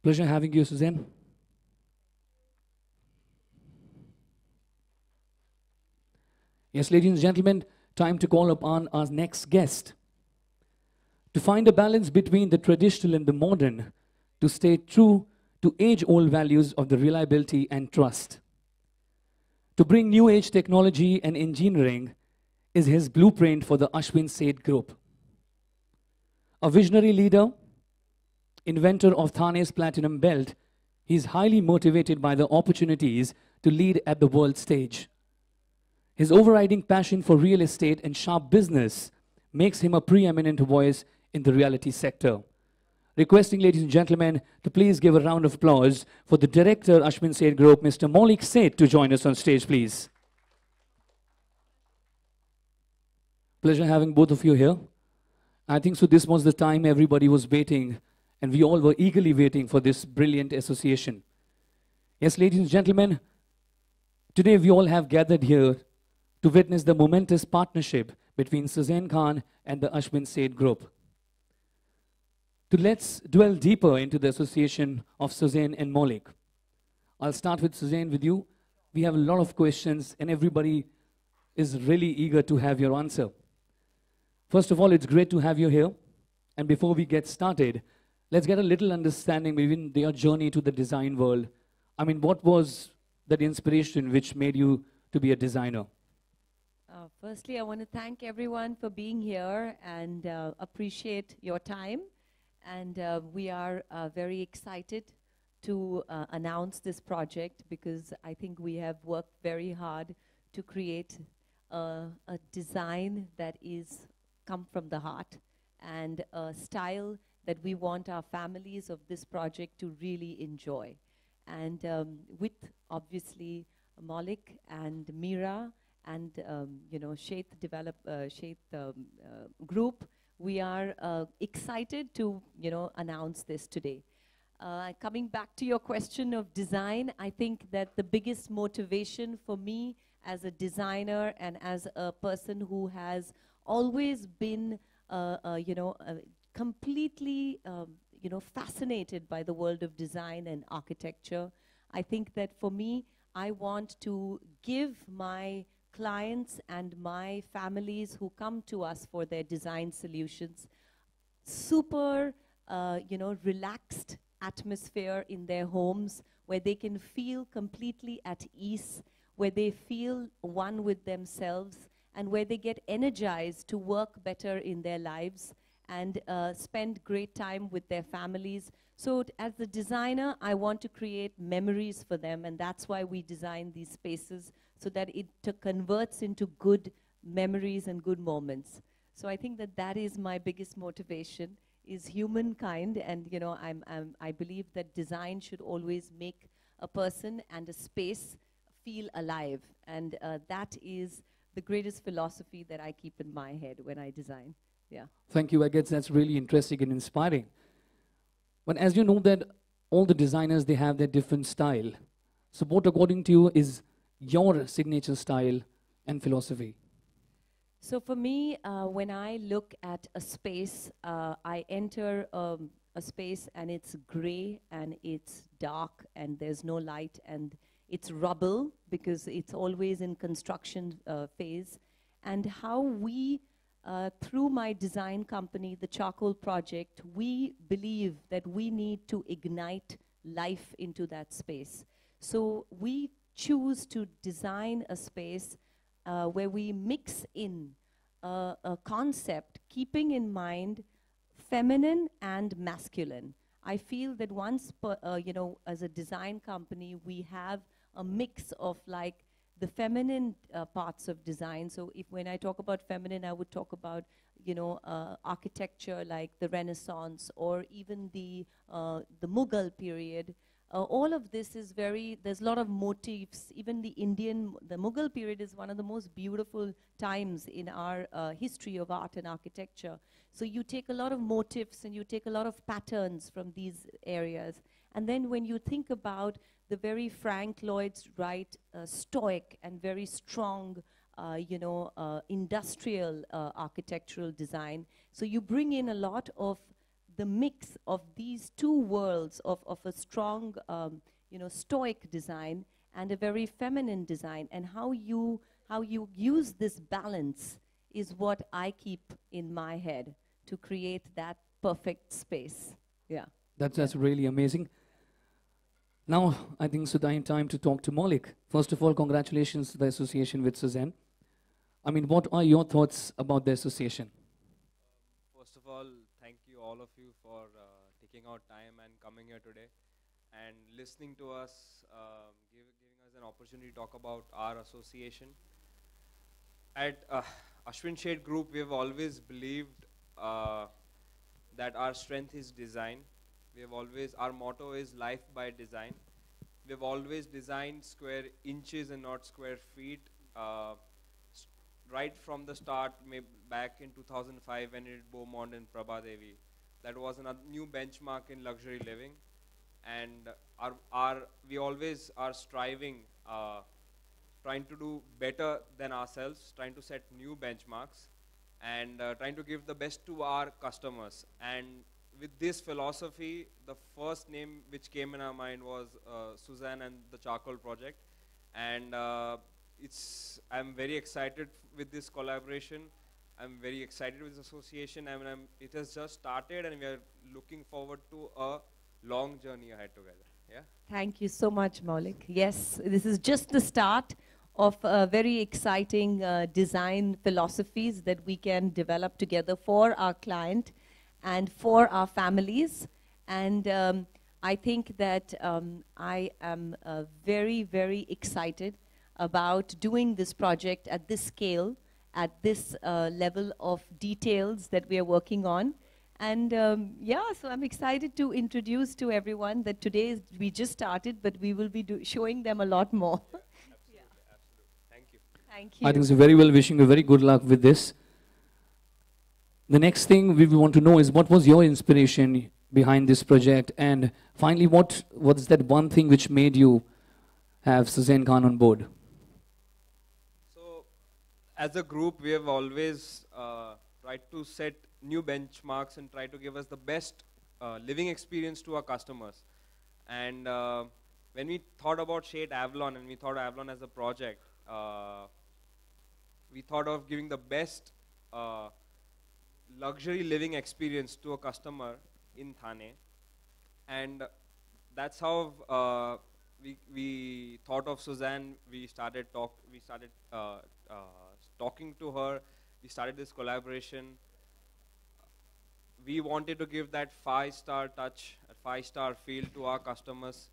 Pleasure having you, Sussanne. Yes, ladies and gentlemen, time to call upon our next guest. To find a balance between the traditional and the modern, to stay true to age-old values of the reliability and trust. To bring new age technology and engineering is his blueprint for the Ashwin Sheth Group. A visionary leader, inventor of Thane's Platinum Belt, he is highly motivated by the opportunities to lead at the world stage. His overriding passion for real estate and sharp business makes him a preeminent voice in the realty sector. Requesting, ladies and gentlemen, to please give a round of applause for the director, Ashwin Sheth Group, Mr. Maulik Sheth, to join us on stage, please. Pleasure having both of you here. I think so this was the time everybody was waiting, and we all were eagerly waiting for this brilliant association. Yes, ladies and gentlemen, today we all have gathered here to witness the momentous partnership between Sussanne Khan and the Ashwin Sheth Group. Let's dwell deeper into the association of Sussanne and Maulik. I'll start with Sussanne, with you. We have a lot of questions, and everybody is really eager to have your answer. First of all, it's great to have you here. And before we get started, let's get a little understanding within your journey to the design world. I mean, what was that inspiration which made you to be a designer? Firstly, I want to thank everyone for being here and appreciate your time. And we are very excited to announce this project because I think we have worked very hard to create a design that is come from the heart and a style that we want our families of this project to really enjoy. And with obviously Maulik and Meera and Sheth Group, we are excited to announce this today. Coming back to your question of design, I think that the biggest motivation for me as a designer and as a person who has always been completely fascinated by the world of design and architecture, I think that for me, I want to give my clients and my families who come to us for their design solutions super relaxed atmosphere in their homes where they can feel completely at ease, where they feel one with themselves, and where they get energized to work better in their lives and spend great time with their families. So as the designer, I want to create memories for them, and that's why we design these spaces, so that it converts into good memories and good moments. So I think that that is my biggest motivation, is humankind, and I believe that design should always make a person and a space feel alive, and that is the greatest philosophy that I keep in my head when I design. Yeah. Thank you. I guess that's really interesting and inspiring. But as you know that all the designers, they have their different style. So what, according to you, is your signature style and philosophy? So for me, when I look at a space, I enter a space and it's gray and it's dark and there's no light and it's rubble because it's always in construction phase. And how we, through my design company, the Charcoal Project, we believe that we need to ignite life into that space. So we choose to design a space where we mix in a concept, keeping in mind feminine and masculine. I feel that once, as a design company, we have a mix of like the feminine parts of design. So when I talk about feminine, I would talk about, architecture like the Renaissance or even the Mughal period. All of this is there's a lot of motifs. Even the Mughal period is one of the most beautiful times in our history of art and architecture. So you take a lot of motifs and you take a lot of patterns from these areas. And then when you think about the very Frank Lloyd Wright stoic and very strong, industrial architectural design, so you bring in a lot of the mix of these two worlds of a strong, stoic design and a very feminine design, and how you use this balance is what I keep in my head to create that perfect space. Yeah. That's really amazing. Now, I think it's time to talk to Maulik. First of all, congratulations to the association with Sussanne. I mean, what are your thoughts about the association? First of all, thank you all of you for taking out time and coming here today and listening to us, giving us an opportunity to talk about our association. At Ashwin Sheth Group, we have always believed that our strength is design. Our motto is life by design. We have always designed square inches and not square feet. Right from the start, back in 2005 when we did Beaumont and Prabha Devi, that was a new benchmark in luxury living. And we always are striving, trying to do better than ourselves, trying to set new benchmarks, and trying to give the best to our customers. And with this philosophy, the first name which came in our mind was Sussanne and the Charcoal Project. And I'm very excited with this collaboration. I'm very excited with this association. It has just started, and we are looking forward to a long journey ahead together. Yeah. Thank you so much, Maulik. Yes, this is just the start of very exciting design philosophies that we can develop together for our client and for our families. And I think that I am very, very excited about doing this project at this scale, at this level of details that we are working on. And so I'm excited to introduce to everyone that today we just started, but we will be showing them a lot more. Absolutely, absolutely. Thank you. Thank you. I think so. Very well. Wishing you very good luck with this. The next thing we want to know is what was your inspiration behind this project, and finally, what's that one thing which made you have Sussanne Khan on board? So, as a group, we have always tried to set new benchmarks and try to give us the best living experience to our customers. And when we thought about Sheth Avalon and we thought of Avalon as a project, we thought of giving the best luxury living experience to a customer in Thane. And that's how we thought of Sussanne. We started talking to her. We started this collaboration. We wanted to give that 5-star touch, a 5-star feel to our customers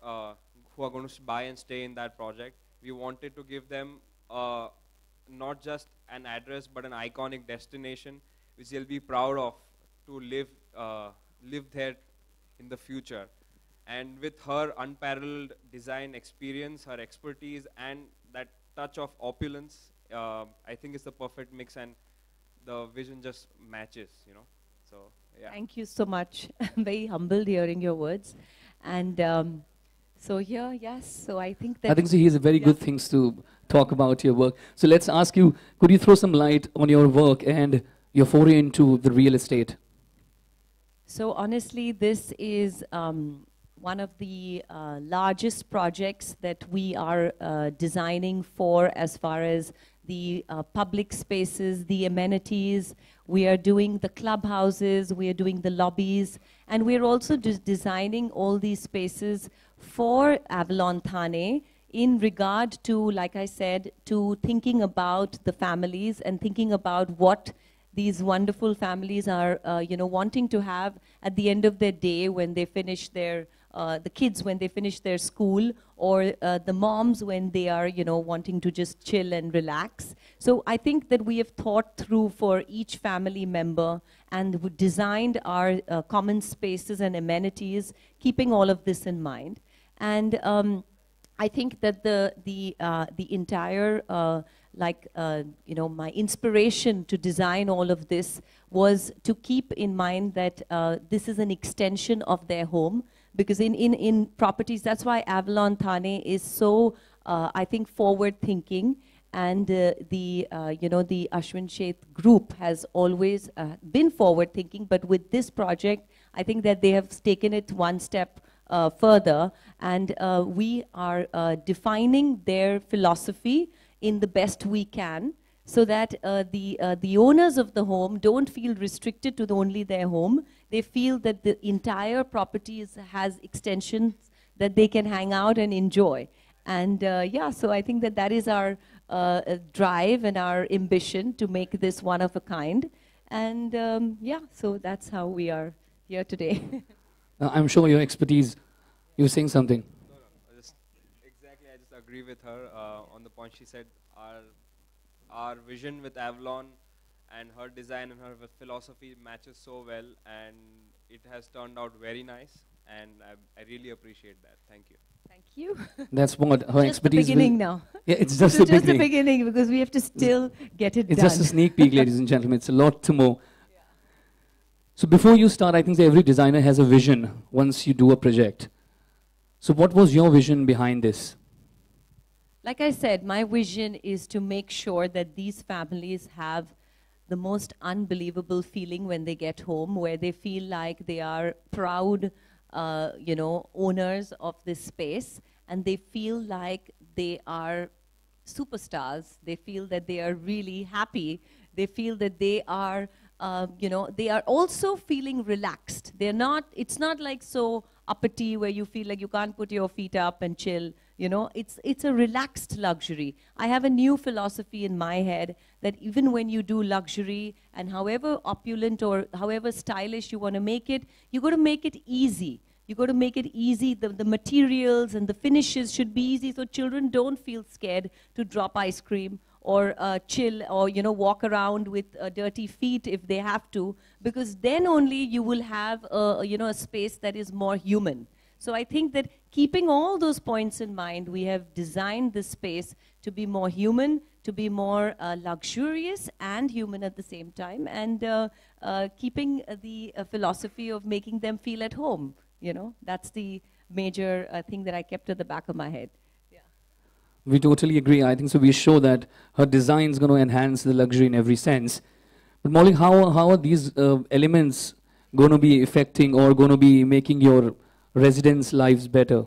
who are going to buy and stay in that project. We wanted to give them not just an address, but an iconic destination which they'll be proud of to live there in the future. And with her unparalleled design experience, her expertise, and that touch of opulence, I think it's the perfect mix, and the vision just matches, you know. So, yeah. Thank you so much. I'm very humbled hearing your words. And so here, yes, so I think that... I think so he has very good things to talk about your work. So let's ask you, could you throw some light on your work and your foray into the real estate? So honestly, this is one of the largest projects that we are designing for as far as the public spaces, the amenities. We are doing the clubhouses, we are doing the lobbies, and we're also designing all these spaces for Avalon Thane in regard to, like I said, to thinking about the families and thinking about what these wonderful families are, wanting to have at the end of their day when they finish their, the kids when they finish their school, or the moms when they are, wanting to just chill and relax. So I think that we have thought through for each family member and designed our common spaces and amenities, keeping all of this in mind. And I think that the entire my inspiration to design all of this was to keep in mind that this is an extension of their home, because in properties, that's why Avalon Thane is so, I think, forward thinking. And the Ashwin Sheth group has always been forward thinking, but with this project, I think that they have taken it one step further, and we are defining their philosophy in the best we can, so that the owners of the home don't feel restricted to only their home. They feel that the entire property has extensions that they can hang out and enjoy. And yeah, so I think that that is our drive and our ambition to make this one of a kind. And yeah, so that's how we are here today. I'm sure your expertise, you were saying something. No, no, I just agree with her on the point she said. Our vision with Avalon and her design and her philosophy matches so well, and it has turned out very nice, and I really appreciate that. Thank you. Thank you. That's what her Just expertise the beginning will. now. Yeah, it's just It's the just the beginning. beginning, because we have to still get it It's done. just a sneak peek, ladies and gentlemen. It's a lot to more. So before you start, I think that every designer has a vision once you do a project. So what was your vision behind this? Like I said, my vision is to make sure that these families have the most unbelievable feeling when they get home, where they feel like they are proud, owners of this space, and they feel like they are superstars. They feel that they are really happy. They feel that they are, they are also feeling relaxed. They're not, it's not like so uppity where you feel like you can't put your feet up and chill. It's a relaxed luxury. I have a new philosophy in my head that even when you do luxury, and however opulent or however stylish you want to make it, you got to make it easy. You got to make it easy. The materials and the finishes should be easy, so children don't feel scared to drop ice cream or chill, or walk around with dirty feet if they have to, because then only you will have a space that is more human. So I think that keeping all those points in mind, we have designed this space to be more human, to be more luxurious and human at the same time, and keeping the philosophy of making them feel at home. That's the major thing that I kept at the back of my head. Yeah. We totally agree. I think so. We show that her design is going to enhance the luxury in every sense. But Molly, how are these elements going to be affecting or going to be making your residents' lives better?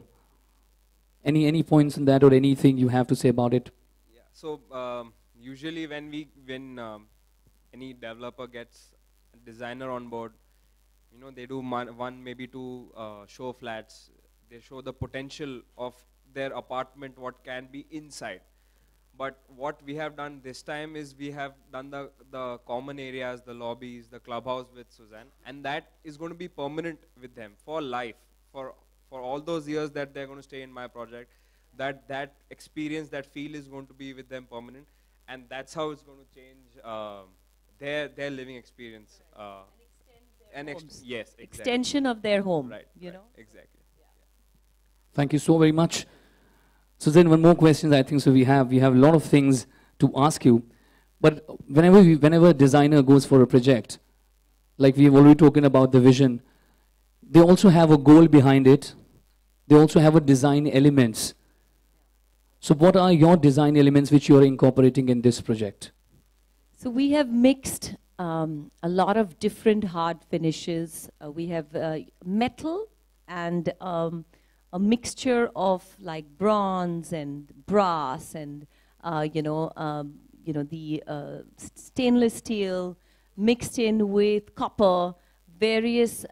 Any points on that, or anything you have to say about it? Yeah. So usually when any developer gets a designer on board, they do one maybe two show flats. They show the potential of their apartment, what can be inside. But what we have done this time is we have done the common areas, the lobbies, the clubhouse with Sussanne, and that is going to be permanent with them for life, for all those years that they're going to stay in my project. That experience, that feel is going to be with them permanent, and that's how it's going to change their living experience. Yes, exactly. Extension of their home. Right, exactly. Thank you so very much. So then one more question I think so we have a lot of things to ask you, but whenever a designer goes for a project, like we've already talking about the vision, they also have a goal behind it. They also have a design elements. So what are your design elements which you are incorporating in this project? So we have mixed a lot of different hard finishes. We have metal and a mixture of like bronze and brass and the stainless steel mixed in with copper, various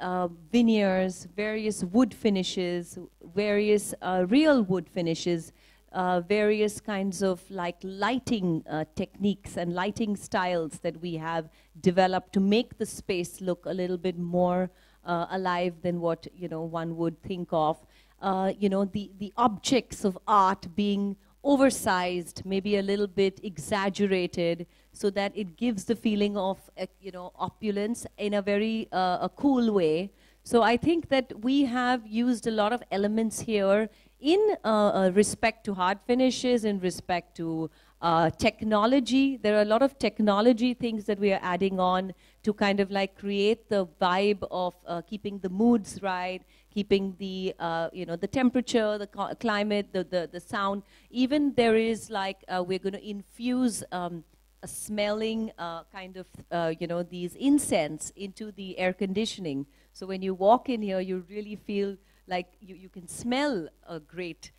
veneers, various wood finishes, various real wood finishes, various kinds of like lighting techniques and lighting styles that we have developed to make the space look a little bit more alive than what one would think of. The objects of art being oversized, maybe a little bit exaggerated, so that it gives the feeling of opulence in a very a cool way. So I think that we have used a lot of elements here in respect to hard finishes, in respect to technology, there are a lot of technology things that we are adding on to kind of like create the vibe of keeping the moods right, keeping the, you know, the temperature, the climate, the sound. Even there is like, we're going to infuse a smelling kind of, you know, these incense into the air conditioning. So when you walk in here, you really feel like you can smell a great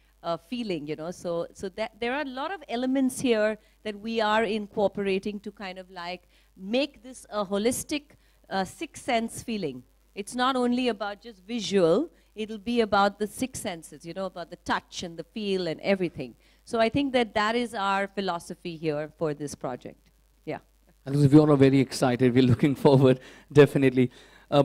feeling, you know. So that there are a lot of elements here that we are incorporating to kind of like make this a holistic sixth sense feeling. It's not only about just visual, it'll be about the six senses, you know, about the touch and the feel and everything. So I think that that is our philosophy here for this project. Yeah. And we all are very excited. We're looking forward, definitely.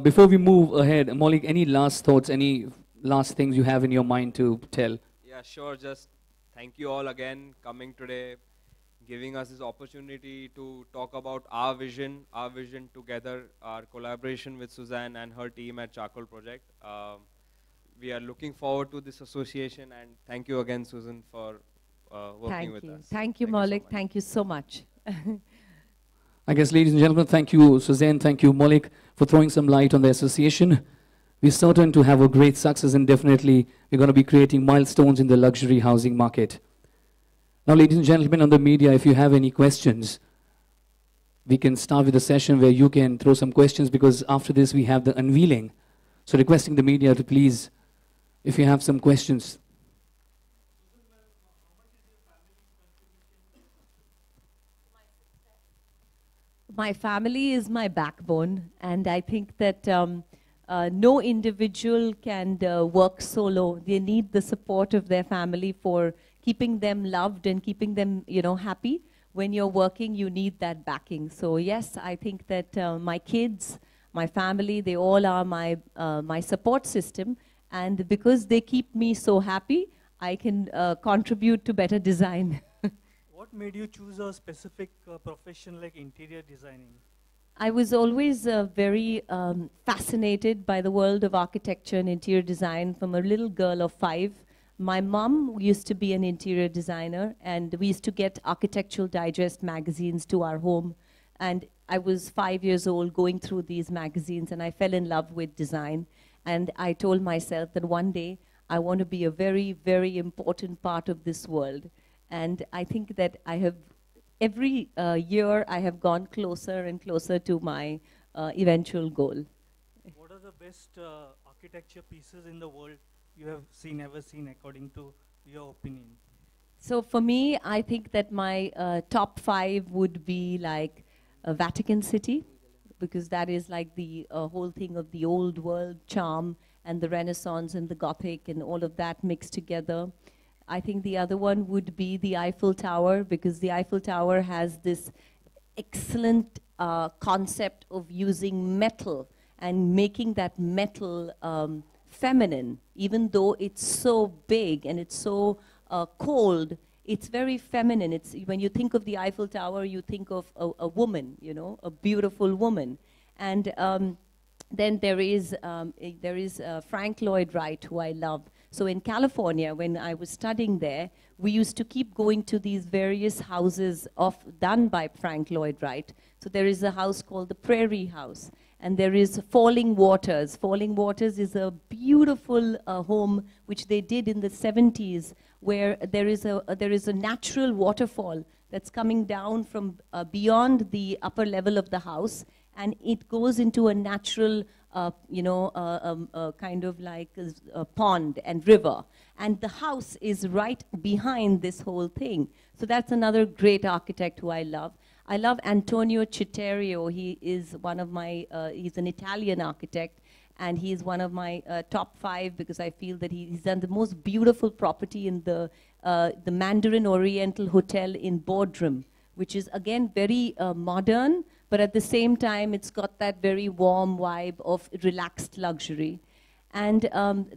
Before we move ahead, Maulik, any last thoughts, any last things you have in your mind to tell? Yeah, sure. Just thank you all again coming today, giving us this opportunity to talk about our vision together, our collaboration with Sussanne and her team at Charcoal Project. We are looking forward to this association, and thank you again, Susan, for working with us. Thank you, Maulik. Thank you so much. I guess, ladies and gentlemen, thank you, Sussanne, thank you, Maulik, for throwing some light on the association. We're certain to have a great success, and definitely we're going to be creating milestones in the luxury housing market. Now, ladies and gentlemen on the media, if you have any questions, we can start with a session where you can throw some questions, because after this we have the unveiling. So requesting the media to please, if you have some questions. My family is my backbone, and I think that no individual can work solo. They need the support of their family for keeping them loved and keeping them, you know, happy. When you're working, you need that backing. So yes, I think that my kids, my family, they all are my support system, and because they keep me so happy, I can contribute to better design. What made you choose a specific profession like interior designing? I was always very fascinated by the world of architecture and interior design from a little girl of 5. My mom used to be an interior designer, and we used to get Architectural Digest magazines to our home. And I was 5 years old going through these magazines, and I fell in love with design. And I told myself that one day I want to be a very, very important part of this world. And I think that I have, every year I have gone closer and closer to my eventual goal. What are the best architecture pieces in the world you have seen, ever seen, according to your opinion? So for me, I think that my top 5 would be like Vatican City, because that is like the whole thing of the old world charm and the Renaissance and the Gothic and all of that mixed together. I think the other one would be the Eiffel Tower, because the Eiffel Tower has this excellent concept of using metal and making that metal feminine. Even though it's so big and it's so cold, it's very feminine. It's, when you think of the Eiffel Tower, you think of a woman, you know, a beautiful woman. And then there is Frank Lloyd Wright, who I love. So in California, when I was studying there, we used to keep going to these various houses done by Frank Lloyd Wright. So there is a house called the Prairie House, and there is Falling Waters. Falling Waters is a beautiful home which they did in the 70s, where there is a natural waterfall that's coming down from beyond the upper level of the house, and it goes into a natural kind of like a pond and river. And the house is right behind this whole thing. So that's another great architect who I love. I love Antonio Citterio. He is one of my, he's an Italian architect, and he's one of my top 5, because I feel that he's done the most beautiful property in the Mandarin Oriental Hotel in Boardroom, which is again very modern, but at the same time, it's got that very warm vibe of relaxed luxury. And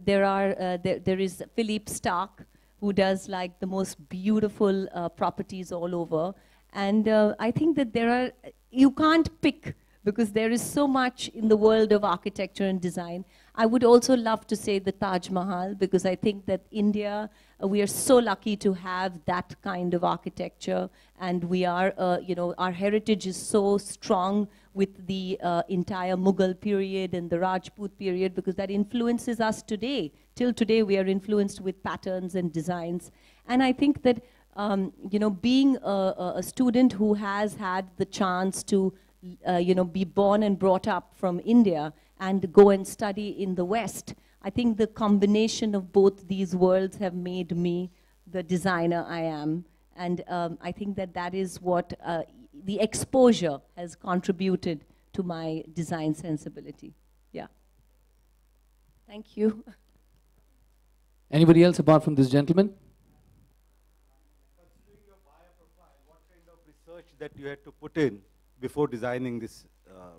there is Philippe Stark, who does like the most beautiful properties all over. And I think that you can't pick, because there is so much in the world of architecture and design. I would also love to say the Taj Mahal, because I think that India, we are so lucky to have that kind of architecture, and we are, our heritage is so strong with the entire Mughal period and the Rajput period, because that influences us today. Till today, we are influenced with patterns and designs. And I think that, being a student who has had the chance to, be born and brought up from India and go and study in the West, I think the combination of both these worlds have made me the designer I am. And I think that that is what the exposure has contributed to my design sensibility. Yeah. Thank you. Anybody else apart from this gentleman? Considering your buyer profile, what kind of research that you had to put in before designing this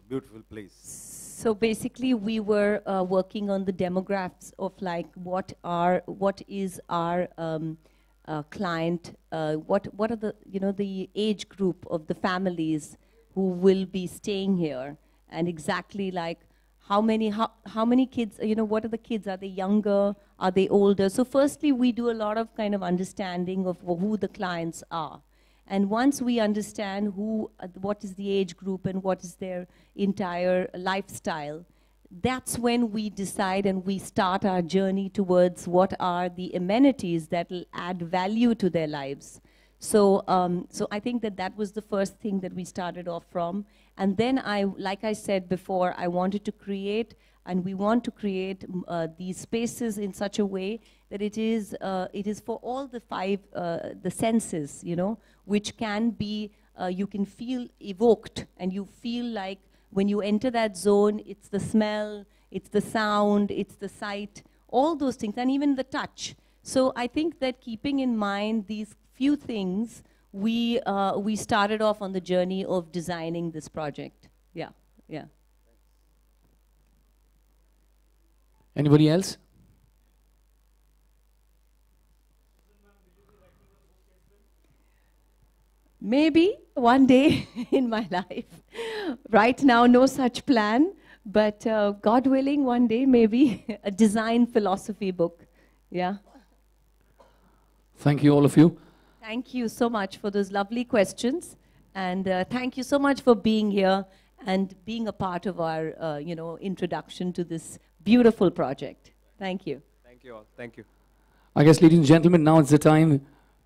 beautiful place? So basically, we were working on the demographics of like what is our client, what are the the age group of the families who will be staying here, and exactly like how many kids, what are the kids, are they younger, are they older? So firstly, we do a lot of kind of understanding of who the clients are. And once we understand what is the age group and what is their entire lifestyle, that's when we decide and we start our journey towards what are the amenities that will add value to their lives. So, so I think that was the first thing that we started off from. And then like I said before, I wanted to create, and we want to create these spaces in such a way that it is for all the five, the senses, which can be, you can feel evoked, and you feel like when you enter that zone, it's the smell, it's the sound, it's the sight, all those things, and even the touch. So I think that keeping in mind these few things, we started off on the journey of designing this project. Yeah, yeah. Anybody else? Maybe one day in my life. Right now, no such plan, but God willing, one day maybe a design philosophy book. Yeah. Thank you, all of you. Thank you so much for those lovely questions, and thank you so much for being here and being a part of our, introduction to this beautiful project. Thank you. Thank you all. Thank you. I guess, ladies and gentlemen, now it's the time.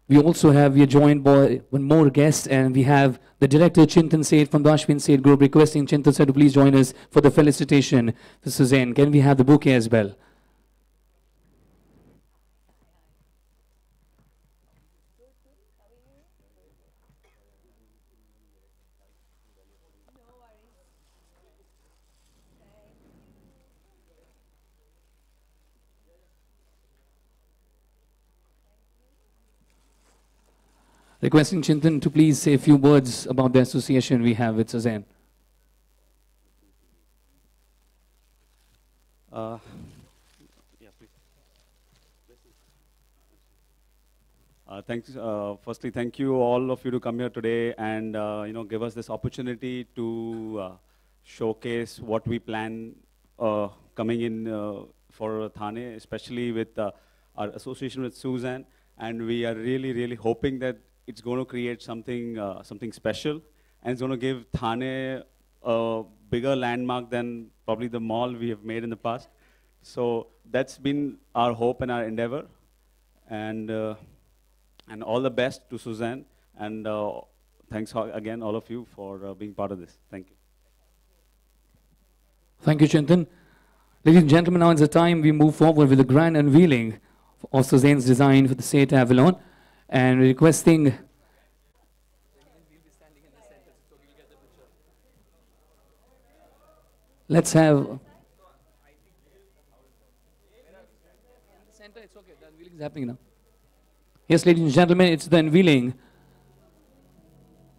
We are joined by one more guest, and we have the director, Chintan Seth from the Ashwin Sheth Group, requesting Chintan Seth to please join us for the felicitation for Sussanne. Can we have the bouquet as well? Requesting Chintan to please say a few words about the association we have with Sussanne. Yeah, please. Thanks. Firstly, thank you all of you to come here today and give us this opportunity to showcase what we plan coming in for Thane, especially with our association with Sussanne. And we are really, really hoping that it's going to create something something special, and it's going to give Thane a bigger landmark than probably the mall we have made in the past. So that's been our hope and our endeavor. And all the best to Sussanne. And thanks again, all of you, for being part of this. Thank you. Thank you, Chintan. Ladies and gentlemen, now is the time we move forward with the grand unveiling of Sussanne's design for the Sheth Avalon. And requesting let's have it's okay, the unveiling is happening now. Yes, ladies and gentlemen, it's the unveiling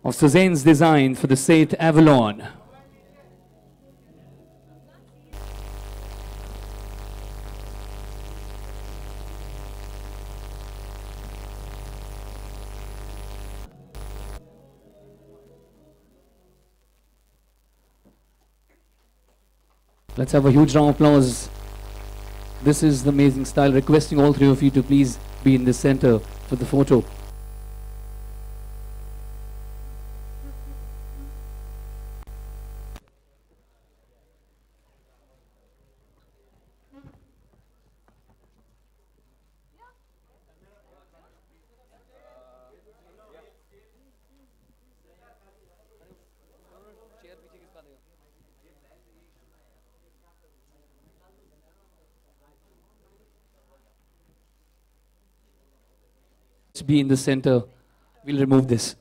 of Sussanne's design for the Sheth Avalon. Let's have a huge round of applause This is the amazing style. Requesting all three of you to please be in the center for the photo. Be in the center. We'll remove this.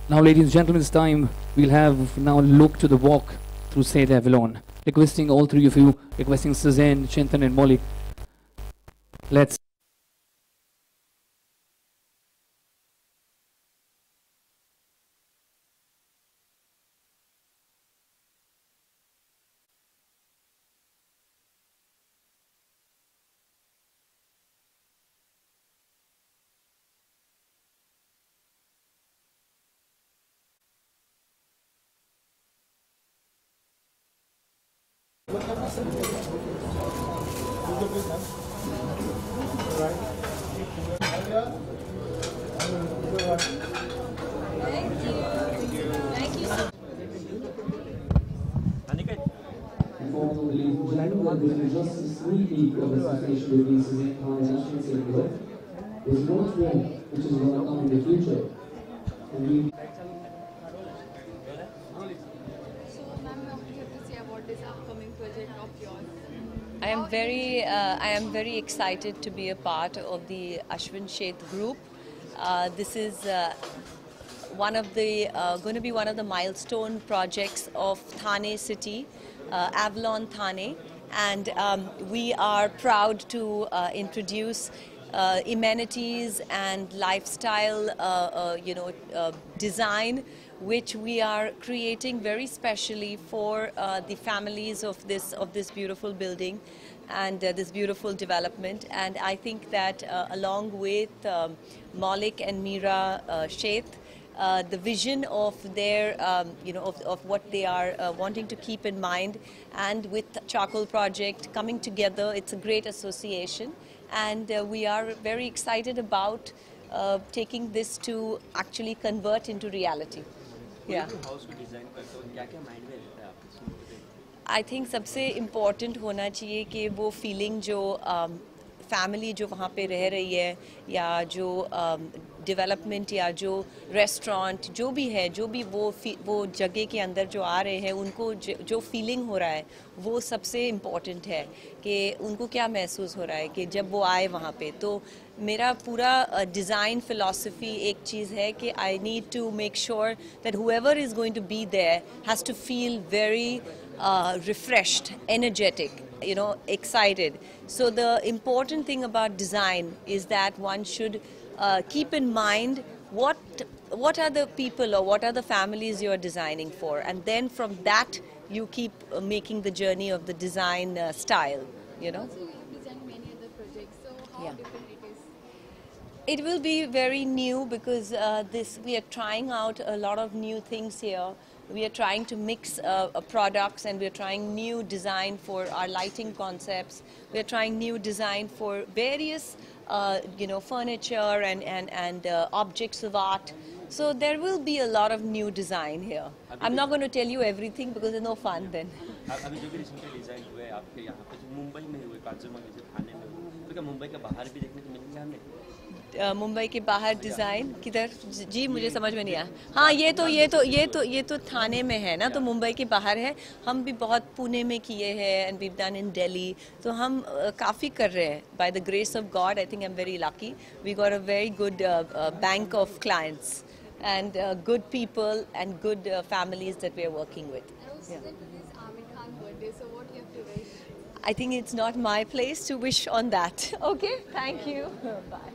Now, ladies and gentlemen, it's time. We'll have now look to the walk through Sheth Avalon. Requesting all three of you, requesting Sussanne, Chintan and Molly. Let's There's no trend which is going to come in the future. And we So, ma'am, we have to say about this upcoming project of yours. I am very excited to be a part of the Ashwin Sheth group. This is going to be one of the milestone projects of Thane city, Avalon Thane, and we are proud to introduce amenities and lifestyle, design, which we are creating very specially for the families of this beautiful building and this beautiful development. And I think that along with Maulik and Meera Sheth, the vision of their, of what they are wanting to keep in mind, and with Charcoal Project coming together, it's a great association. And we are very excited about taking this to actually convert into reality. Yeah. I think सबसे important होना चाहिए कि वो feeling जो family जो वहाँ पे रह रही है, या जो डेवलपमेंट या जो रेस्टोरेंट जो भी है, जो भी वो जगह के अंदर जो आ रहे हैं, उनको जो फीलिंग हो रहा है वो सबसे इम्पॉर्टेंट है कि उनको क्या महसूस हो रहा है कि जब वो आए वहाँ पे. तो मेरा पूरा डिज़ाइन फ़िलॉसफी एक चीज़ है कि I need to make sure that whoever is going to be there has to feel very refreshed, energetic, excited. So the important thing about design is that one should keep in mind what are the people or what are the families you are designing for, and then from that you keep making the journey of the design style. So you designed many other projects. So how different it is? It will be very new because we are trying out a lot of new things here. We are trying to mix products, and we are trying new design for our lighting concepts. We are trying new design for various, furniture and objects of art. So there will be a lot of new design here. I'm not going to tell you everything because there's no fun then. अभी जो भी recently design हुए हैं आपके यहाँ पे, जो मुंबई में हुए, कांचनजंगा में, थाने में हुए, तो क्या मुंबई के बाहर भी देखने को मिलेंगे हमें? मुंबई के बाहर डिज़ाइन किधर? जी मुझे समझ में नहीं आया. हाँ, ये तो थाने में है ना, तो मुंबई के बाहर है. हम भी बहुत पुणे में किए हैं, and we done in Delhi. तो हम काफ़ी कर रहे हैं. By the grace of God, I think I am very lucky. We got a very good bank of clients and good people and good families that we are working with. And also that it is Amir Khan's birthday, so what you have to wish? I think it's not my place to wish on that. Okay, thank you. Bye.